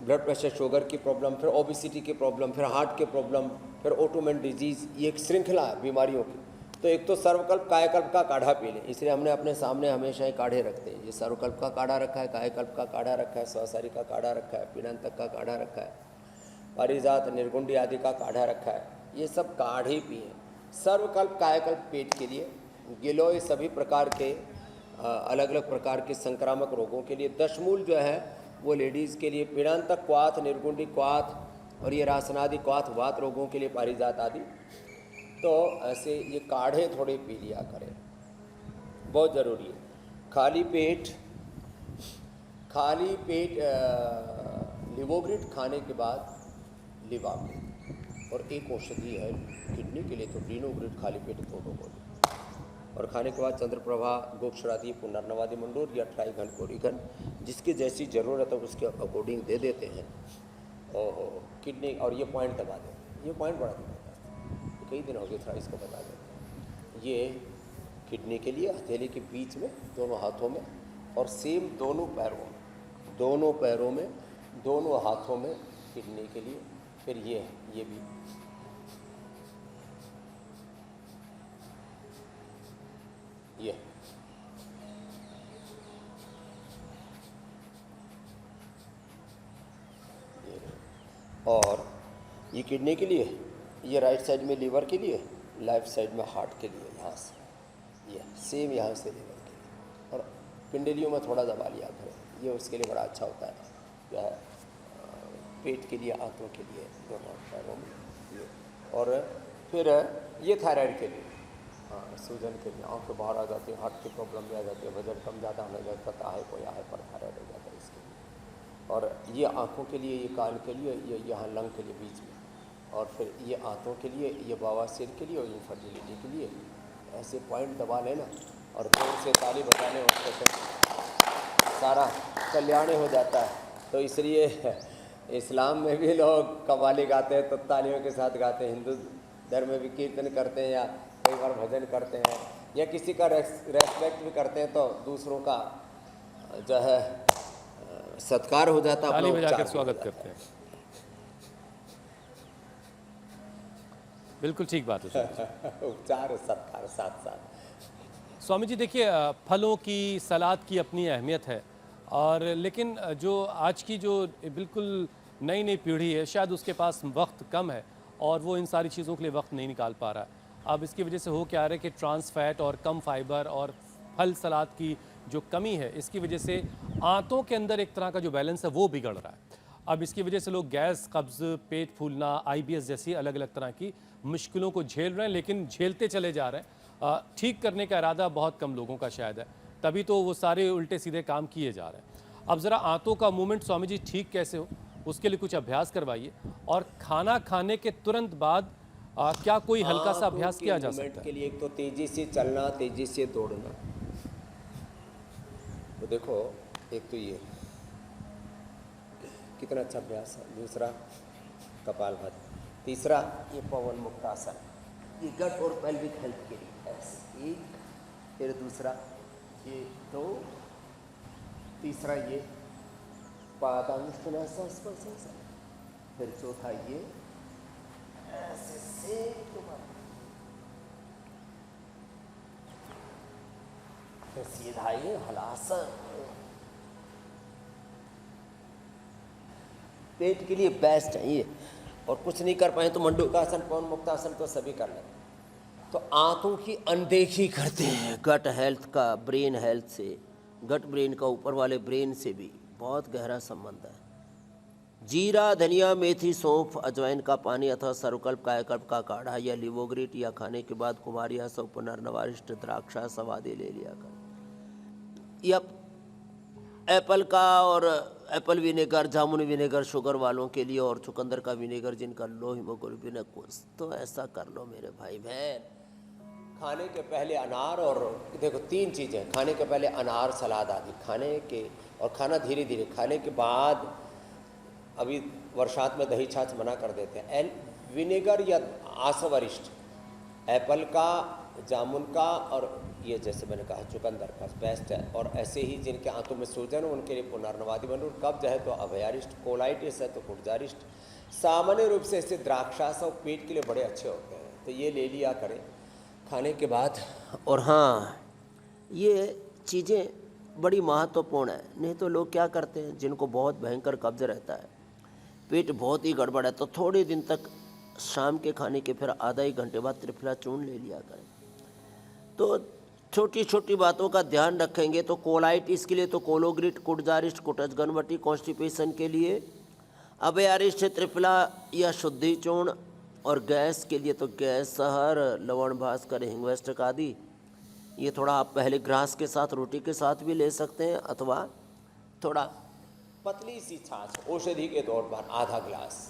ब्लड प्रेशर, शुगर की प्रॉब्लम, फिर ओबेसिटी की प्रॉब्लम, फिर हार्ट के प्रॉब्लम, फिर ऑटोइम्यून डिजीज़, ये एक श्रृंखला है बीमारियों की। तो एक तो सर्वकल्प कायाकल्प का काढ़ा पी लें, इसलिए हमने अपने सामने हमेशा ही काढ़े रखते हैं। ये सर्वकल्प का काढ़ा रखा है, कायाकल्प का काढ़ा रखा है, सहसारी का काढ़ा रखा है, पीड़ांतक का काढ़ा रखा है, पारिजात, निर्गुंडी आदि का काढ़ा रखा है। ये सब काढ़े पिए। सर्वकल्प कायाकल्प पेट के लिए, गिलोय सभी प्रकार के अलग अलग प्रकार के संक्रामक रोगों के लिए, दशमूल जो है वो लेडीज़ के लिए, पीड़ांतक क्वाथ, निर्गुंडी क्वाथ और ये रासनादि क्वाथ, वात रोगों के लिए पारिजात आदि। तो ऐसे ये काढ़े थोड़े पी लिया करें, बहुत ज़रूरी है। खाली पेट लिवोग्रिड खाने के बाद लिवाग्रिड, और एक औषधि है किडनी के लिए तो रीनोग्रिड, खाली पेट 2 गोली। और खाने के बाद चंद्रप्रभा, गोक्षरादि, पुनर्नवादि मंडोर या ट्राइघन, कोरिघन, जिसकी जैसी ज़रूरत है उसके अकॉर्डिंग दे देते हैं। और किडनी, और ये पॉइंट दबा देते हैं, ये पॉइंट बड़ा दिक्कत है, कई दिन हो गए थोड़ा इसको बता देते हैं। ये किडनी के लिए हथेली के बीच में, दोनों हाथों में, और सेम दोनों पैरों में, दोनों हाथों में किडनी के लिए। फिर ये भी ये और ये किडनी के लिए, ये राइट साइड में लिवर के लिए, लेफ्ट साइड में हार्ट के लिए। यहाँ से ये सेम यहाँ से लिवर के लिए, और पिंडलियों में थोड़ा दबा लिया करें, ये उसके लिए बड़ा अच्छा होता है। क्या है, पेट के लिए, आंतों के लिए, दोनों पैरों में ये। और फिर ये थायराइड के लिए, हाँ, सूजन के लिए, आँखें बाहर आ जाती है, हार्ट की प्रॉब्लम भी आ जाती है, वजन कम ज़्यादा होने लगता है, कोई हाइपर थायराइड हो जाता है, इसके लिए और ये आँखों के लिए, ये कान के लिए, ये यहाँ लंग के लिए बीच में, और फिर ये आंतों के लिए, ये बवासीर के लिए और इनफर्टिलिटी के लिए। ऐसे पॉइंट दबा लेना और जोर से ताली बजाने, उससे फिर सारा कल्याण हो जाता है। तो इसलिए इस्लाम में भी लोग कव्वाली गाते हैं तो तालियों के साथ गाते हैं, हिंदू धर्म में भी कीर्तन करते हैं या कई बार भजन करते हैं या किसी का रेस्पेक्ट भी करते हैं, तो दूसरों का जो है सत्कार हो जाता है, ताली अपना बजाकर उपचार स्वागत करते हैं। बिल्कुल ठीक बात है स्वामी जी। उपचार और सत्कार साथ साथ। स्वामी जी देखिए, फलों की, सलाद की अपनी अहमियत है, और लेकिन जो आज की जो बिल्कुल नई नई पीढ़ी है, शायद उसके पास वक्त कम है और वो इन सारी चीज़ों के लिए वक्त नहीं निकाल पा रहा है। अब इसकी वजह से हो क्या रहा है कि ट्रांस फैट और कम फाइबर और फल सलाद की जो कमी है, इसकी वजह से आंतों के अंदर एक तरह का जो बैलेंस है वो बिगड़ रहा है। अब इसकी वजह से लोग गैस, कब्ज़, पेट फूलना, IBS जैसी अलग अलग तरह की मुश्किलों को झेल रहे हैं, लेकिन झेलते चले जा रहे हैं। ठीक करने का इरादा बहुत कम लोगों का शायद है, तभी तो वो सारे उल्टे सीधे काम किए जा रहे हैं। अब ज़रा आंतों का मूवमेंट स्वामी जी ठीक कैसे हो, उसके लिए कुछ अभ्यास करवाइए। और खाना खाने के तुरंत बाद क्या कोई हल्का सा अभ्यास किया जा सकता है? के लिए एक तो तेजी से चलना, तेजी से दौड़ना। तो देखो, एक तो ये कितना अच्छा अभ्यास है। दूसरा कपालभाति, तीसरा ये पवन मुक्तासन, ये गट और पेल्विक हेल्थ के लिए ऐसे एक, फिर दूसरा ये दो, तीसरा ये पादांगुष्ठानासन, फिर चौथा ये ऐसे से फिर सीधा ये हलासन। पेट के लिए बेस्ट है ये। और कुछ नहीं कर पाए तो मंडूकासन, पवन मुक्तासन तो सभी कर लें। तो आंतों की अनदेखी करते हैं। गट हेल्थ का ब्रेन हेल्थ से, गट ब्रेन का ऊपर वाले ब्रेन से भी बहुत गहरा संबंध है। जीरा, धनिया, मेथी, सौंफ, अजवाइन का पानी अथवा सर्वकल्प कायाकल्प का काढ़ा या लिवोग्रिट या खाने के बाद कुमारिया सब पुनर्नवारिष्ट द्राक्षा सवादे ले लिया कर। या एप्पल का और एप्पल विनेगर, जामुन विनेगर शुगर वालों के लिए, और चुकंदर का विनेगर जिनका लो हीमोग्लोबिन है। कुछ तो ऐसा कर लो मेरे भाई बहन। खाने के पहले अनार, और देखो 3 चीज़ें, खाने के पहले अनार, सलाद आदि खाने के, और खाना धीरे धीरे। खाने के बाद अभी बरसात में दही छाछ मना कर देते हैं। विनेगर या आसवरिष्ठ एप्पल का, जामुन का, और ये जैसे मैंने कहा चुकंदर का बेस्ट है। और ऐसे ही जिनके आंतों में सूजन हो उनके लिए पुनर्नवादी बनूर, कब्ज है तो अभयारिष्ट, कोलाइटिस है तो कुर्जारिष्ट। सामान्य रूप से इससे द्राक्षास और पेट के लिए बड़े अच्छे होते हैं, तो ये ले लिया करें खाने के बाद। और हाँ, ये चीज़ें बड़ी महत्वपूर्ण है। नहीं तो लोग क्या करते हैं, जिनको बहुत भयंकर कब्ज रहता है, पेट बहुत ही गड़बड़ है, तो थोड़े दिन तक शाम के खाने के फिर आधा एक घंटे बाद त्रिफला चूर्ण ले लिया करें। तो छोटी छोटी बातों का ध्यान रखेंगे तो कोलाइटिस के लिए तो कोलोग्रिट, कुटजारिष्ट, कुटजगनवटी, कॉन्स्टिपेशन के लिए अभयारिष्ट, त्रिफला या शुद्धि चूर्ण, और गैस के लिए तो गैस सहर, लवण भास्कर, हिंगवेस्टक आदि। ये थोड़ा आप पहले ग्रास के साथ, रोटी के साथ भी ले सकते हैं, अथवा थोड़ा पतली सी छाछ औषधि के तौर पर आधा गिलास,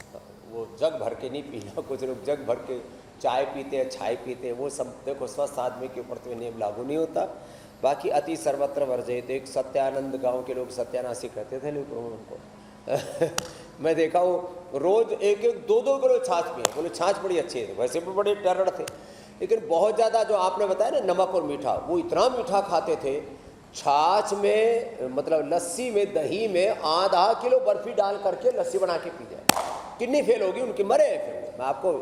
वो जग भर के नहीं पीना। कुछ लोग जग भर के चाय पीते हैं, छाय पीते हैं, वो सब देखो स्वस्थ आदमी के ऊपर तो नियम लागू नहीं होता। बाकी अति सर्वत्र वर्जित। एक सत्यानंद गांव के लोग सत्यानाशी कहते थे लोगों उनको मैं देखा हूँ रोज 1-1, 2-2 किलो छाछ पिए। बोले छाछ बड़ी अच्छी है, वैसे भी बड़े टेरर थे, लेकिन बहुत ज़्यादा जो आपने बताया ना नमक और मीठा, वो इतना मीठा खाते थे। छाछ में मतलब लस्सी में, दही में आधा किलो बर्फी डाल करके लस्सी बना के पी जाए, किडनी फेल होगी उनकी, मरे। फिर मैं आपको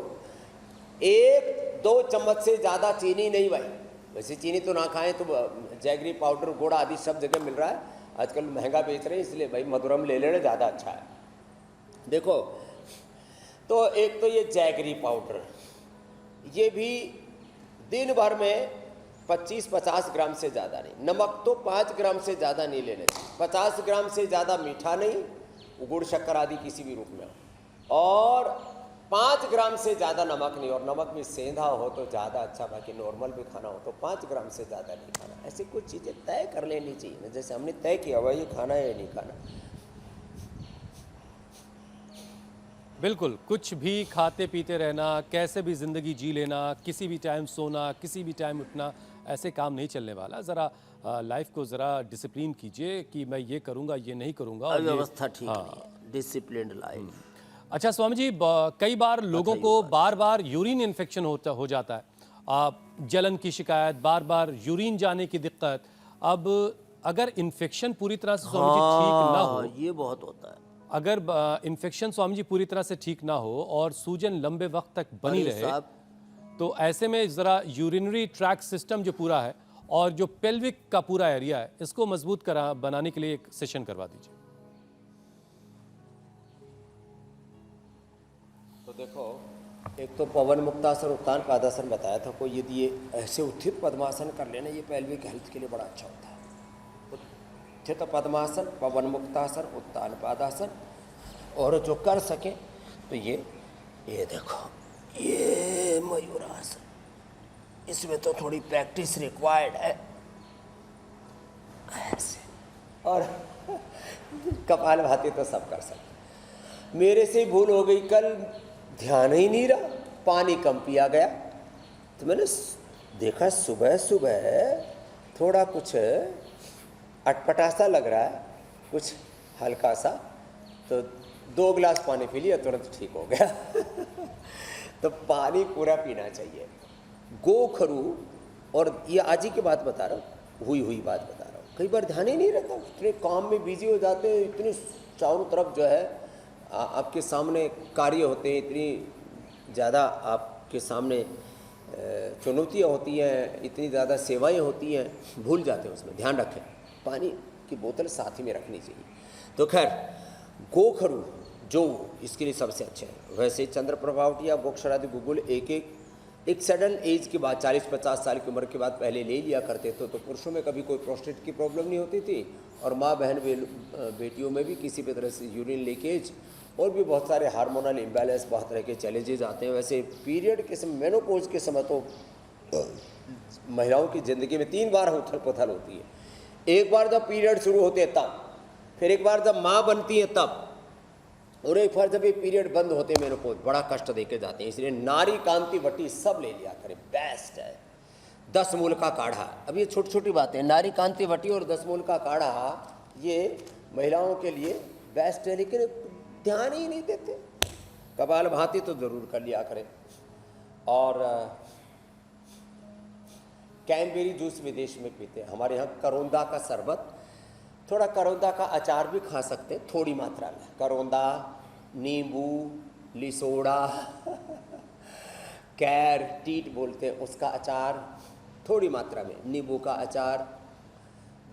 1-2 चम्मच से ज़्यादा चीनी नहीं भाई। वैसे चीनी तो ना खाएं तो जैगरी पाउडर, गुड़ आदि सब जगह मिल रहा है, आजकल महंगा बेच रहे हैं, इसलिए भाई मधुरम ले लेना ज़्यादा अच्छा है। देखो, तो एक तो ये जैगरी पाउडर, ये भी दिन भर में 25-50 ग्राम से ज़्यादा नहीं। नमक तो 5 ग्राम से ज़्यादा नहीं लेने चाहिए। 50 ग्राम से ज़्यादा मीठा नहीं, गुड़ शक्कर आदि किसी भी रूप में हो, और 5 ग्राम से ज़्यादा नमक नहीं। और नमक में सेंधा हो तो ज़्यादा अच्छा, बाकी नॉर्मल भी खाना हो तो 5 ग्राम से ज़्यादा नहीं खाना। ऐसी कुछ चीज़ें तय कर लेनी चाहिए ना, जैसे हमने तय किया हुआ ये खाना है या नहीं खाना। बिल्कुल, कुछ भी खाते पीते रहना, कैसे भी ज़िंदगी जी लेना, किसी भी टाइम सोना, किसी भी टाइम उठना, ऐसे काम नहीं चलने वाला। ज़रा लाइफ को ज़रा डिसिप्लिन कीजिए कि मैं ये करूँगा, ये नहीं करूँगा और ये अव्यवस्था ठीक नहीं है, डिसिप्लिन्ड लाइफ। अच्छा स्वामी जी, कई बार लोगों को बार-बार यूरिन इन्फेक्शन हो जाता है। जलन की शिकायत, बार-बार यूरिन जाने की दिक्कत। अब अगर इन्फेक्शन पूरी तरह से स्वामी जी ठीक ना हो, ये बहुत होता है। अगर इन्फेक्शन स्वामी जी पूरी तरह से ठीक ना हो और सूजन लंबे वक्त तक बनी अरे रहे, साहब, तो ऐसे में ज़रा यूरिनरी ट्रैक सिस्टम जो पूरा है और जो पेल्विक का पूरा एरिया है, इसको मजबूत बनाने के लिए एक सेशन करवा दीजिए। तो देखो, एक तो पवन मुक्तासन उत्तान पादासन बताया था कोई, यदि ये ऐसे उत्थित पद्मासन कर लेना, ये पेल्विक हेल्थ के लिए बड़ा अच्छा होता है। उत्थित पद्मासन, पवन मुक्तासन, उत्तान पादासन, और जो कर सके तो ये देखो, ये मयूरासन, इसमें तो थोड़ी प्रैक्टिस रिक्वायर्ड है। ऐसे, और कपालभाति तो सब कर सकते। मेरे से भूल हो गई, कल ध्यान ही नहीं रहा, पानी कम पिया गया, तो मैंने देखा सुबह सुबह थोड़ा कुछ अटपटा सा लग रहा है, कुछ हल्का सा, तो 2 गिलास पानी पी लिया, तुरंत ठीक हो गया। तो पानी पूरा पीना चाहिए। गोखरू, और ये आज ही की बात बता रहा हूँ, हुई बात बता रहा हूँ। कई बार ध्यान ही नहीं रहता, इतने काम में बिजी हो जाते हैं, इतनी चारों तरफ जो है आपके सामने कार्य होते हैं, इतनी ज़्यादा आपके सामने चुनौतियाँ होती हैं, इतनी ज़्यादा सेवाएं होती हैं, भूल जाते हैं उसमें। ध्यान रखें, पानी की बोतल साथ ही में रखनी चाहिए। तो खैर, गोखरू जो इसके लिए सबसे अच्छे हैं। वैसे चंद्र प्रभावटी या गोक्षरादि गुगुल एक सडन एज के बाद, 40-50 साल की उम्र के बाद पहले ले लिया करते थे, तो पुरुषों में कभी कोई प्रोस्टेट की प्रॉब्लम नहीं होती थी, और माँ बहन बेटियों में भी किसी भी तरह से यूरिन लीकेज और भी बहुत सारे हार्मोनल इम्बैलेंस, बहुत तरह के चैलेंजेज आते हैं। वैसे पीरियड के समय, मेनोपॉज के समय तो महिलाओं की ज़िंदगी में 3 बार उथल पुथल होती है। एक बार जब पीरियड शुरू होते हैं तब, फिर एक बार जब माँ बनती है तब, और एक बार जब ये पीरियड बंद होते हैं मेनोपॉज, बड़ा कष्ट देके जाते हैं। इसलिए नारी कांति वटी सब ले लिया करें, बेस्ट है। 10 मूल का काढ़ा, अब ये छोटी छोटी बातें, नारी कांति वटी और 10 मूल का काढ़ा, ये महिलाओं के लिए बेस्ट है, लेकिन ध्यान ही नहीं देते। कपालभाति तो जरूर कर लिया करें, और कैनबेरी जूस विदेश में पीते हैं, हमारे यहाँ करोंदा का शरबत, थोड़ा करोंदा का अचार भी खा सकते हैं थोड़ी मात्रा में। करोंदा, नींबू, लिसोड़ा, कैर, टीट बोलते हैं, उसका अचार थोड़ी मात्रा में, नींबू का अचार।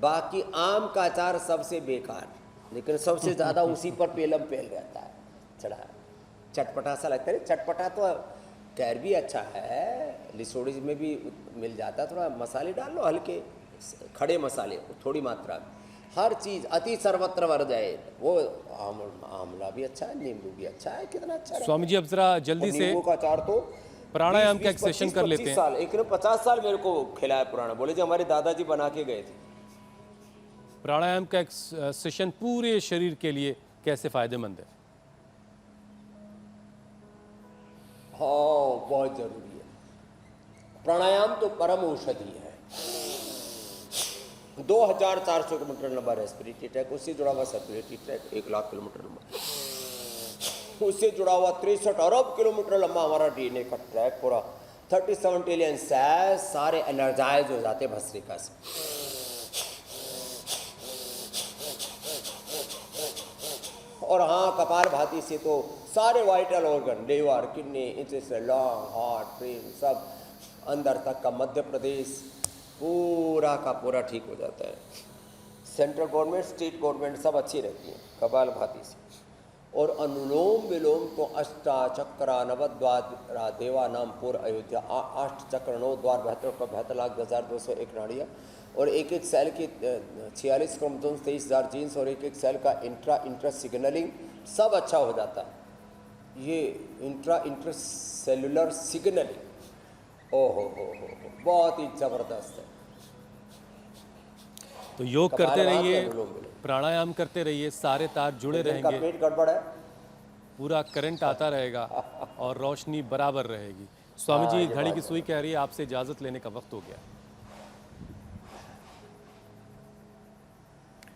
बाकी आम का अचार सबसे बेकार, लेकिन सबसे ज़्यादा उसी पर पेलम पेल रहता है, चढ़ा चटपटा सा लगता है। चटपटा तो कैर भी अच्छा है, लिसोड़ी में भी मिल जाता है। थोड़ा मसाले डाल लो, हल्के खड़े मसाले थोड़ी मात्रा में। हर चीज़ अति सर्वत्र वर जाए, वो आंवला भी अच्छा है, नींबू भी अच्छा है, कितना अच्छा है। स्वामी जी अब जरा जल्दी से नींबू का अचार तो प्राणायाम का एक सेशन कर लेते हैं। साल, एक ने 50 साल मेरे को खिलाया पुराना, बोले जो हमारे दादाजी बना के गए थे। प्राणायाम का एक सेशन पूरे शरीर के लिए कैसे फायदेमंद है? हाँ, बहुत जरूरी है। प्राणायाम तो परम औषधि है। 2400 किलोमीटर लंबा रेस्पिरेटरी ट्रैक, उससे जुड़ा हुआ सर्कुलेटरी ट्रैक 1 लाख किलोमीटर लंबा, उससे जुड़ा हुआ 63 अरब किलोमीटर लंबा हमारा डीएनए का ट्रैक पूरा, 37 ट्रिलियन सेल्स सारे एनर्जाइज हो जाते भस्त्रिका से। और हाँ, कपालभाति से तो सारे vital organ, liver, kidney, intestine, lung, heart, brain, सब अंदर तक का मध्य प्रदेश पूरा का पूरा ठीक हो जाता है। सेंट्रल गवर्नमेंट, स्टेट गवर्नमेंट सब अच्छी रहती है कपालभाति से। और अनुलोम विलोम तो अष्टाचक्रा नवद्वारा देवा नाम पूर्व अयोध्या, 8 चक्र 9 द्वार 72,10,201 नाड़ियाँ, और एक एक सेल की 46 क्रोमोसोम, 23,000 जीन्स, और एक एक सेल का इंट्रा सिग्नलिंग सब अच्छा हो जाता है। ये इंट्रा सेलुलर सिग्नलिंग, ओहो हो, बहुत ही जबरदस्त है। तो योग करते रहिए, प्राणायाम करते रहिए, सारे तार जुड़े रहेंगे। पेट गड़बड़ है, पूरा करंट आता रहेगा और रोशनी बराबर रहेगी। स्वामी जी, घड़ी की सुई कह रही है आपसे इजाजत लेने का वक्त हो गया।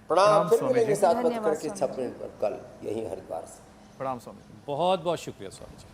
प्रणाम। फिर स्वामी मिलेंगे जी। 7 बजकर धन्यवाद के 6 मिनट पर कल यही हरिद्वार से। प्रणाम स्वामी जी। बहुत बहुत शुक्रिया स्वामी जी।